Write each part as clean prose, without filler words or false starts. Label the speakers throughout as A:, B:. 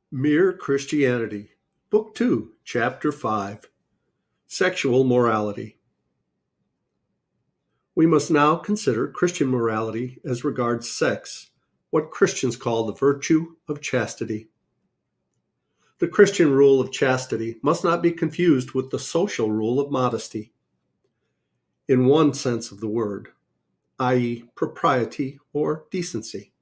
A: Mere Christianity, Book 2, Chapter 5, Sexual Morality. We must now consider Christian morality as regards sex, what Christians call the virtue of chastity. The Christian rule of chastity must not be confused with the social rule of modesty, in one sense of the word, i.e., propriety or decency.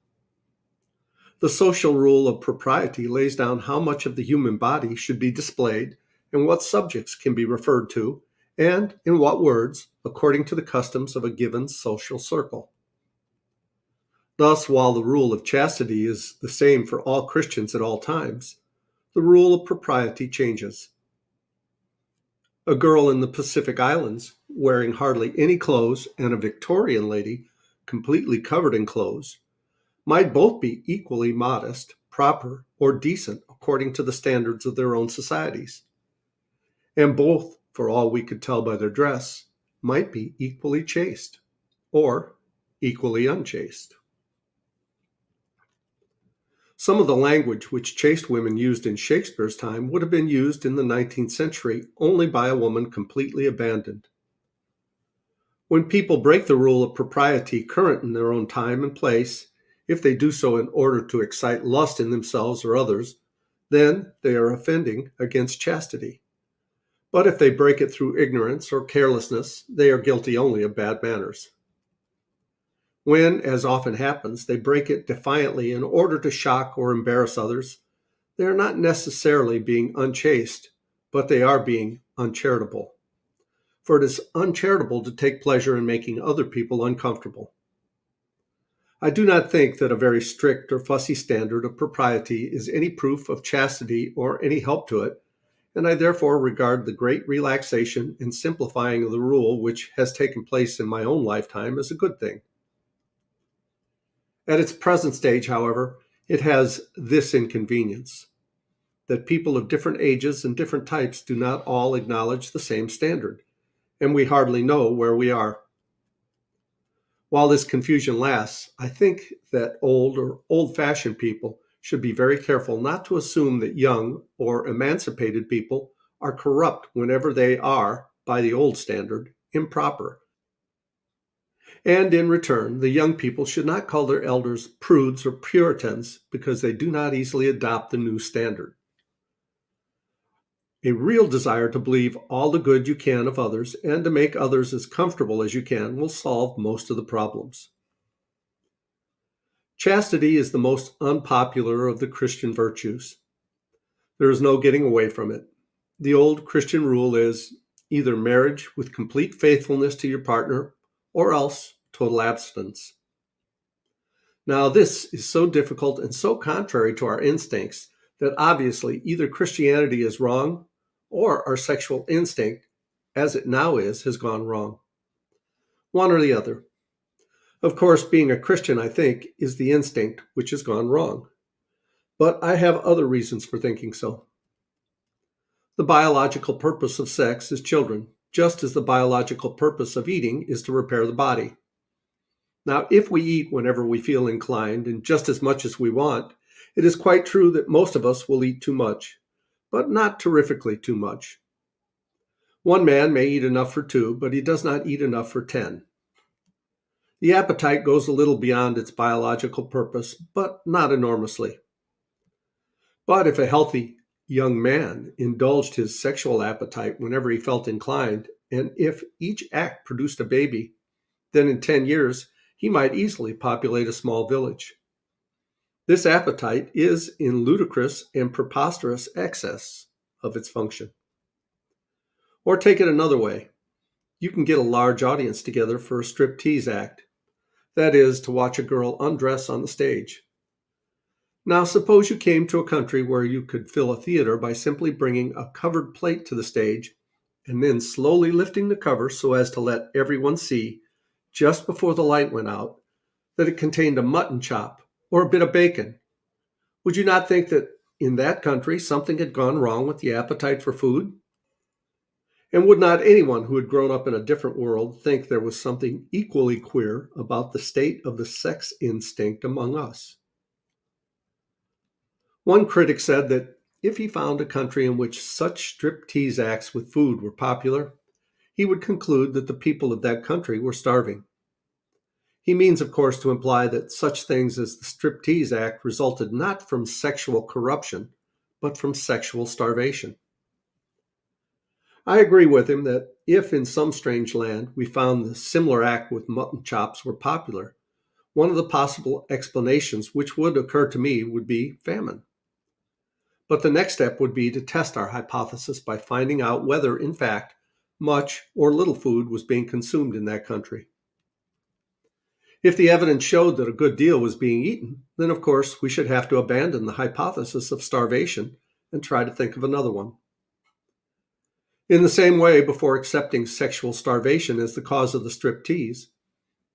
A: The social rule of propriety lays down how much of the human body should be displayed and what subjects can be referred to, and in what words, according to the customs of a given social circle. Thus, while the rule of chastity is the same for all Christians at all times, the rule of propriety changes. A girl in the Pacific Islands, wearing hardly any clothes, and a Victorian lady, completely covered in clothes, might both be equally modest, proper, or decent according to the standards of their own societies. And both, for all we could tell by their dress, might be equally chaste, or equally unchaste. Some of the language which chaste women used in Shakespeare's time would have been used in the 19th century only by a woman completely abandoned. When people break the rule of propriety current in their own time and place, if they do so in order to excite lust in themselves or others, then they are offending against chastity. But if they break it through ignorance or carelessness, they are guilty only of bad manners. When, as often happens, they break it defiantly in order to shock or embarrass others, they are not necessarily being unchaste, but they are being uncharitable. For it is uncharitable to take pleasure in making other people uncomfortable. I do not think that a very strict or fussy standard of propriety is any proof of chastity or any help to it, and I therefore regard the great relaxation and simplifying of the rule which has taken place in my own lifetime as a good thing. At its present stage, however, it has this inconvenience, that people of different ages and different types do not all acknowledge the same standard, and we hardly know where we are. While this confusion lasts, I think that old or old-fashioned people should be very careful not to assume that young or emancipated people are corrupt whenever they are, by the old standard, improper. And in return, the young people should not call their elders prudes or Puritans because they do not easily adopt the new standard. A real desire to believe all the good you can of others and to make others as comfortable as you can will solve most of the problems. Chastity is the most unpopular of the Christian virtues. There is no getting away from it. The old Christian rule is either marriage with complete faithfulness to your partner or else total abstinence. Now, this is so difficult and so contrary to our instincts that obviously either Christianity is wrong or our sexual instinct, as it now is, has gone wrong. One or the other. Of course, being a Christian, I think, is the instinct which has gone wrong. But I have other reasons for thinking so. The biological purpose of sex is children, just as the biological purpose of eating is to repair the body. Now, if we eat whenever we feel inclined and just as much as we want, it is quite true that most of us will eat too much, but not terrifically too much. One man may eat enough for 2, but he does not eat enough for 10. The appetite goes a little beyond its biological purpose, but not enormously. But if a healthy young man indulged his sexual appetite whenever he felt inclined, and if each act produced a baby, then in 10 years he might easily populate a small village. This appetite is in ludicrous and preposterous excess of its function. Or take it another way. You can get a large audience together for a striptease act. That is, to watch a girl undress on the stage. Now, suppose you came to a country where you could fill a theater by simply bringing a covered plate to the stage and then slowly lifting the cover so as to let everyone see, just before the light went out, that it contained a mutton chop or a bit of bacon. Would you not think that in that country something had gone wrong with the appetite for food? And would not anyone who had grown up in a different world think there was something equally queer about the state of the sex instinct among us? One critic said that if he found a country in which such striptease acts with food were popular, he would conclude that the people of that country were starving. He means, of course, to imply that such things as the Striptease Act resulted not from sexual corruption, but from sexual starvation. I agree with him that if in some strange land we found the similar act with mutton chops were popular, one of the possible explanations which would occur to me would be famine. But the next step would be to test our hypothesis by finding out whether, in fact, much or little food was being consumed in that country. If the evidence showed that a good deal was being eaten, then of course we should have to abandon the hypothesis of starvation and try to think of another one. In the same way, before accepting sexual starvation as the cause of the striptease,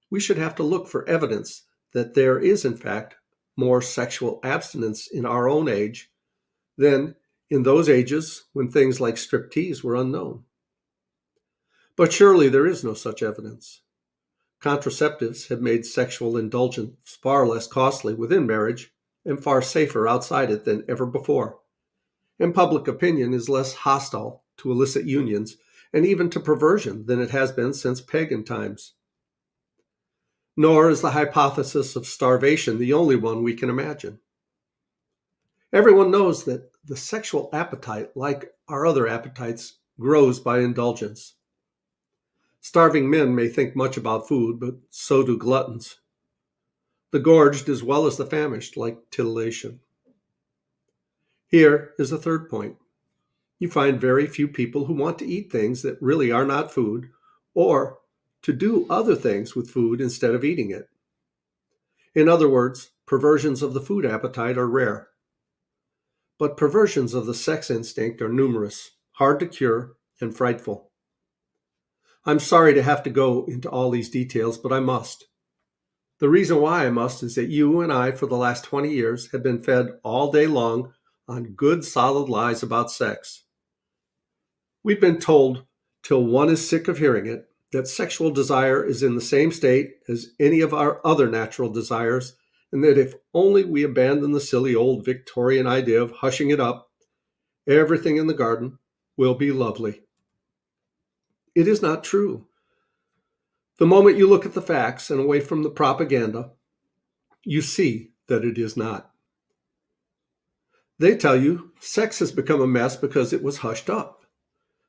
A: we should have to look for evidence that there is in fact more sexual abstinence in our own age than in those ages when things like striptease were unknown. But surely there is no such evidence. Contraceptives have made sexual indulgence far less costly within marriage and far safer outside it than ever before. And public opinion is less hostile to illicit unions and even to perversion than it has been since pagan times. Nor is the hypothesis of starvation the only one we can imagine. Everyone knows that the sexual appetite, like our other appetites, grows by indulgence. Starving men may think much about food, but so do gluttons. The gorged as well as the famished like titillation. Here is a third point. You find very few people who want to eat things that really are not food, or to do other things with food instead of eating it. In other words, perversions of the food appetite are rare. But perversions of the sex instinct are numerous, hard to cure, and frightful. I'm sorry to have to go into all these details, but I must. The reason why I must is that you and I, for the last 20 years, have been fed all day long on good, solid lies about sex. We've been told, till one is sick of hearing it, that sexual desire is in the same state as any of our other natural desires, and that if only we abandon the silly old Victorian idea of hushing it up, everything in the garden will be lovely. It is not true. The moment you look at the facts and away from the propaganda, you see that it is not. They tell you sex has become a mess because it was hushed up.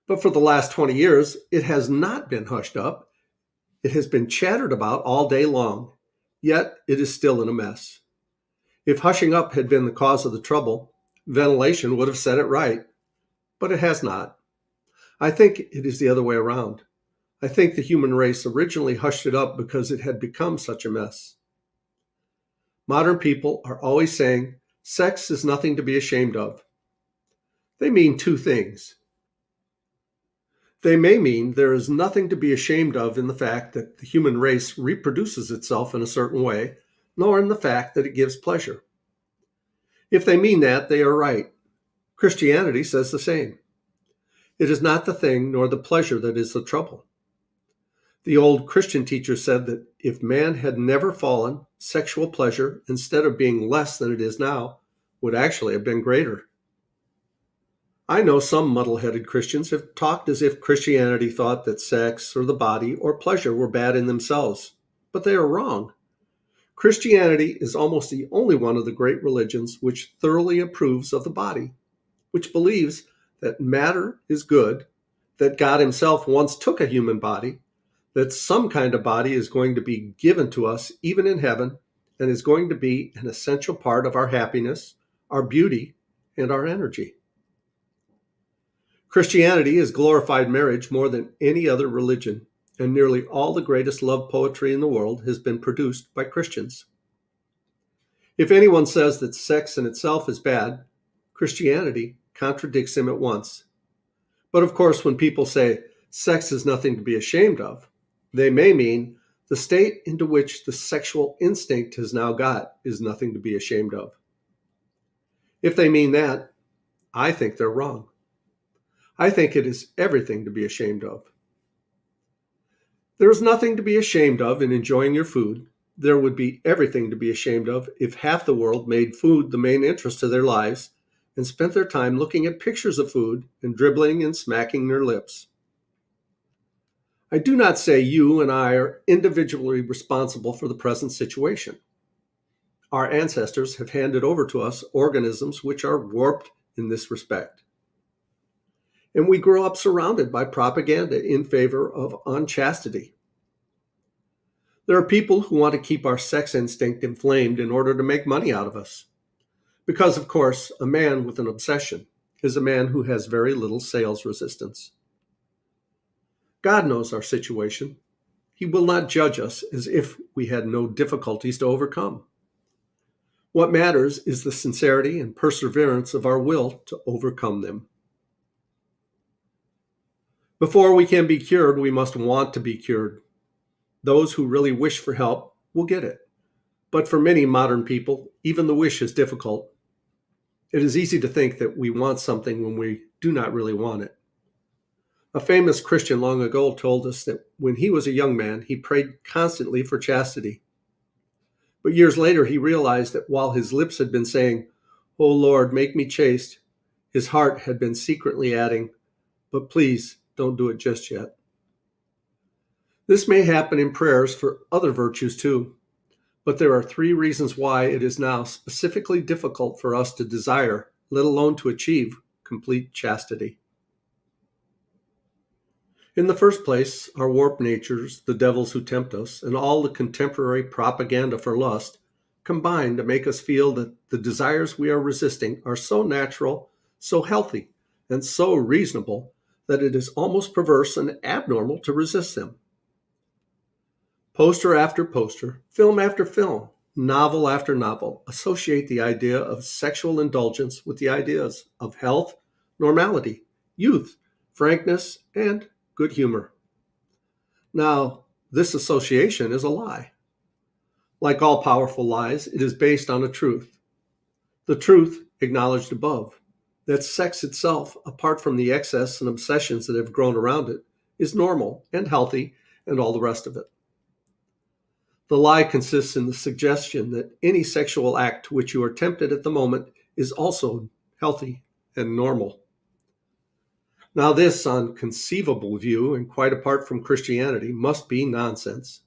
A: But for the last 20 years, it has not been hushed up. It has been chattered about all day long, yet it is still in a mess. If hushing up had been the cause of the trouble, ventilation would have set it right, but it has not. I think it is the other way around. I think the human race originally hushed it up because it had become such a mess. Modern people are always saying sex is nothing to be ashamed of. They mean two things. They may mean there is nothing to be ashamed of in the fact that the human race reproduces itself in a certain way, nor in the fact that it gives pleasure. If they mean that, they are right. Christianity says the same. It is not the thing nor the pleasure that is the trouble. The old Christian teacher said that if man had never fallen, sexual pleasure, instead of being less than it is now, would actually have been greater. I know some muddle-headed Christians have talked as if Christianity thought that sex or the body or pleasure were bad in themselves, but they are wrong. Christianity is almost the only one of the great religions which thoroughly approves of the body, which believes that matter is good, that God himself once took a human body, that some kind of body is going to be given to us even in heaven and is going to be an essential part of our happiness, our beauty, and our energy. Christianity has glorified marriage more than any other religion, and nearly all the greatest love poetry in the world has been produced by Christians. If anyone says that sex in itself is bad, Christianity contradicts him at once. But of course, when people say sex is nothing to be ashamed of, they may mean the state into which the sexual instinct has now got is nothing to be ashamed of. If they mean that, I think they're wrong. I think it is everything to be ashamed of. There is nothing to be ashamed of in enjoying your food, there would be everything to be ashamed of if half the world made food the main interest of their lives and spent their time looking at pictures of food and dribbling and smacking their lips. I do not say you and I are individually responsible for the present situation. Our ancestors have handed over to us organisms which are warped in this respect. And we grow up surrounded by propaganda in favor of unchastity. There are people who want to keep our sex instinct inflamed in order to make money out of us. Because, of course, a man with an obsession is a man who has very little sales resistance. God knows our situation. He will not judge us as if we had no difficulties to overcome. What matters is the sincerity and perseverance of our will to overcome them. Before we can be cured, we must want to be cured. Those who really wish for help will get it. But for many modern people, even the wish is difficult. It is easy to think that we want something when we do not really want it. A famous Christian long ago told us that when he was a young man, he prayed constantly for chastity. But years later, he realized that while his lips had been saying, "Oh Lord, make me chaste," his heart had been secretly adding, "But please don't do it just yet." This may happen in prayers for other virtues too, but there are 3 reasons why it is now specifically difficult for us to desire, let alone to achieve, complete chastity. In the first place, our warped natures, the devils who tempt us, and all the contemporary propaganda for lust combine to make us feel that the desires we are resisting are so natural, so healthy, and so reasonable that it is almost perverse and abnormal to resist them. Poster after poster, film after film, novel after novel associate the idea of sexual indulgence with the ideas of health, normality, youth, frankness, and good humor. Now, this association is a lie. Like all powerful lies, it is based on a truth. The truth, acknowledged above, that sex itself, apart from the excess and obsessions that have grown around it, is normal and healthy and all the rest of it. The lie consists in the suggestion that any sexual act to which you are tempted at the moment is also healthy and normal. Now, this unconceivable view, and quite apart from Christianity, must be nonsense.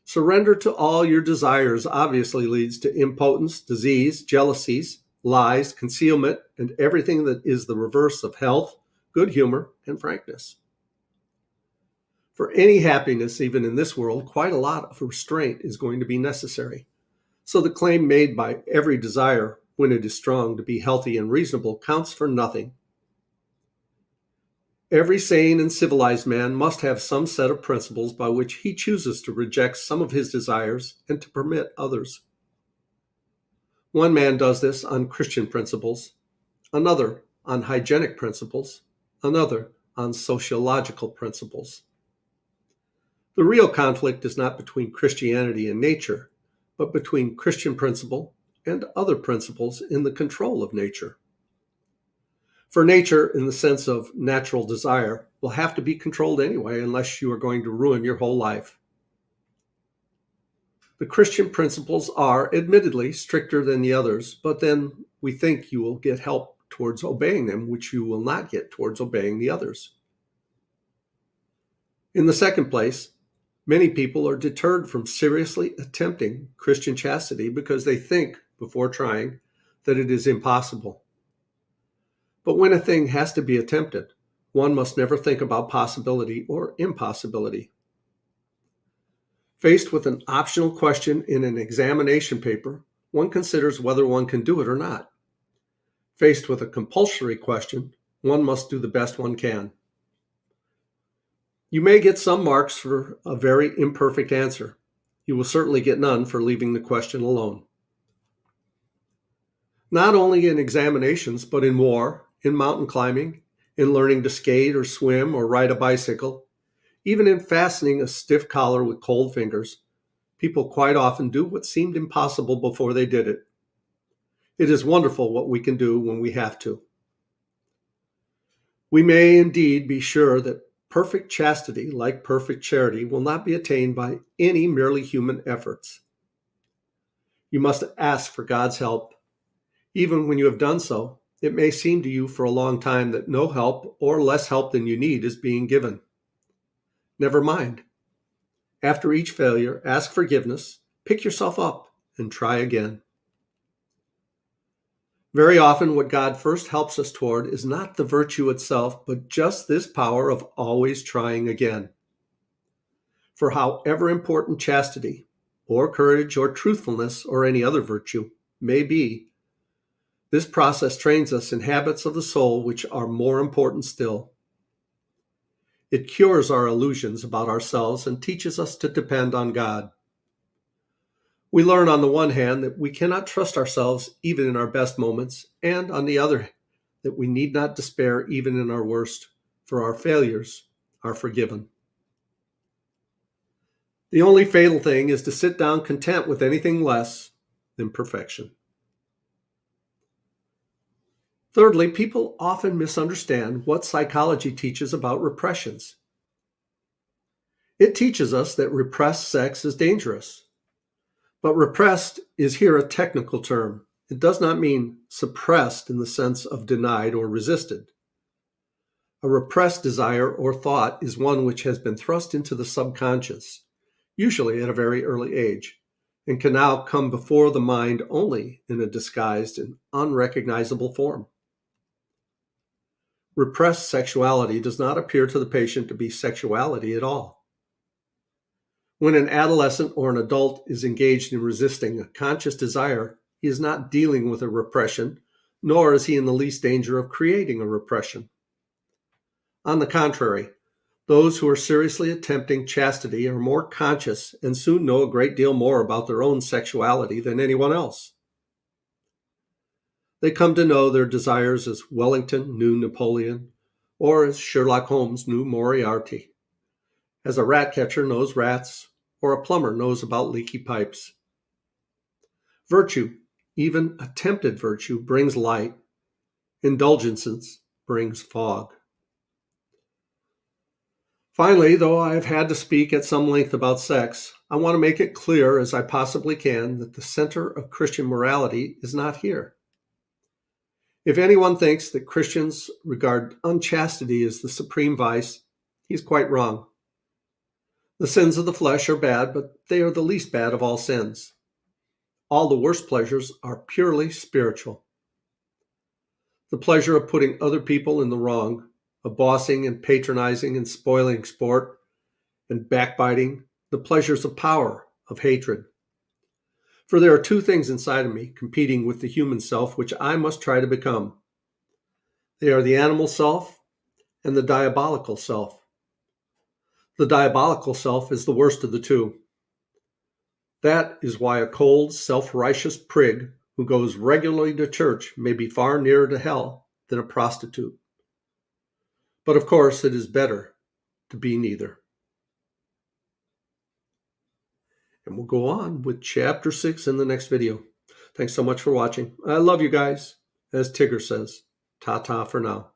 A: Surrender to all your desires obviously leads to impotence, disease, jealousies, lies, concealment, and everything that is the reverse of health, good humor, and frankness. For any happiness, even in this world, quite a lot of restraint is going to be necessary. So the claim made by every desire, when it is strong, to be healthy and reasonable counts for nothing. Every sane and civilized man must have some set of principles by which he chooses to reject some of his desires and to permit others. One man does this on Christian principles, another on hygienic principles, another on sociological principles. The real conflict is not between Christianity and nature, but between Christian principle and other principles in the control of nature. For nature, in the sense of natural desire, will have to be controlled anyway unless you are going to ruin your whole life. The Christian principles are, admittedly, stricter than the others, but then we think you will get help towards obeying them, which you will not get towards obeying the others. In the second place, many people are deterred from seriously attempting Christian chastity because they think, before trying, that it is impossible. But when a thing has to be attempted, one must never think about possibility or impossibility. Faced with an optional question in an examination paper, one considers whether one can do it or not. Faced with a compulsory question, one must do the best one can. You may get some marks for a very imperfect answer. You will certainly get none for leaving the question alone. Not only in examinations, but in war, in mountain climbing, in learning to skate or swim or ride a bicycle, even in fastening a stiff collar with cold fingers, people quite often do what seemed impossible before they did it. It is wonderful what we can do when we have to. We may indeed be sure that Perfect chastity, like perfect charity, will not be attained by any merely human efforts. You must ask for God's help. Even when you have done so, it may seem to you for a long time that no help or less help than you need is being given. Never mind. After each failure, ask forgiveness, pick yourself up, and try again. Very often, what God first helps us toward is not the virtue itself, but just this power of always trying again. For however important chastity, or courage, or truthfulness, or any other virtue may be, this process trains us in habits of the soul which are more important still. It cures our illusions about ourselves and teaches us to depend on God. We learn on the one hand that we cannot trust ourselves even in our best moments, and on the other, that we need not despair even in our worst, for our failures are forgiven. The only fatal thing is to sit down content with anything less than perfection. Thirdly, people often misunderstand what psychology teaches about repressions. It teaches us that repressed sex is dangerous. But repressed is here a technical term. It does not mean suppressed in the sense of denied or resisted. A repressed desire or thought is one which has been thrust into the subconscious, usually at a very early age, and can now come before the mind only in a disguised and unrecognizable form. Repressed sexuality does not appear to the patient to be sexuality at all. When an adolescent or an adult is engaged in resisting a conscious desire, he is not dealing with a repression, nor is he in the least danger of creating a repression. On the contrary, those who are seriously attempting chastity are more conscious and soon know a great deal more about their own sexuality than anyone else. They come to know their desires as Wellington knew Napoleon, or as Sherlock Holmes knew Moriarty, as a rat catcher knows rats, or a plumber knows about leaky pipes. Virtue, even attempted virtue, brings light. Indulgences brings fog. Finally, though I have had to speak at some length about sex, I want to make it clear as I possibly can that the center of Christian morality is not here. If anyone thinks that Christians regard unchastity as the supreme vice, he's quite wrong. The sins of the flesh are bad, but they are the least bad of all sins. All the worst pleasures are purely spiritual. The pleasure of putting other people in the wrong, of bossing and patronizing and spoiling sport, and backbiting, the pleasures of power, of hatred. For there are two things inside of me competing with the human self which I must try to become. They are the animal self and the diabolical self. The diabolical self is the worst of the two. That is why a cold, self-righteous prig who goes regularly to church may be far nearer to hell than a prostitute. But of course, it is better to be neither. And we'll go on with chapter 6 in the next video. Thanks so much for watching. I love you guys. As Tigger says, ta-ta for now.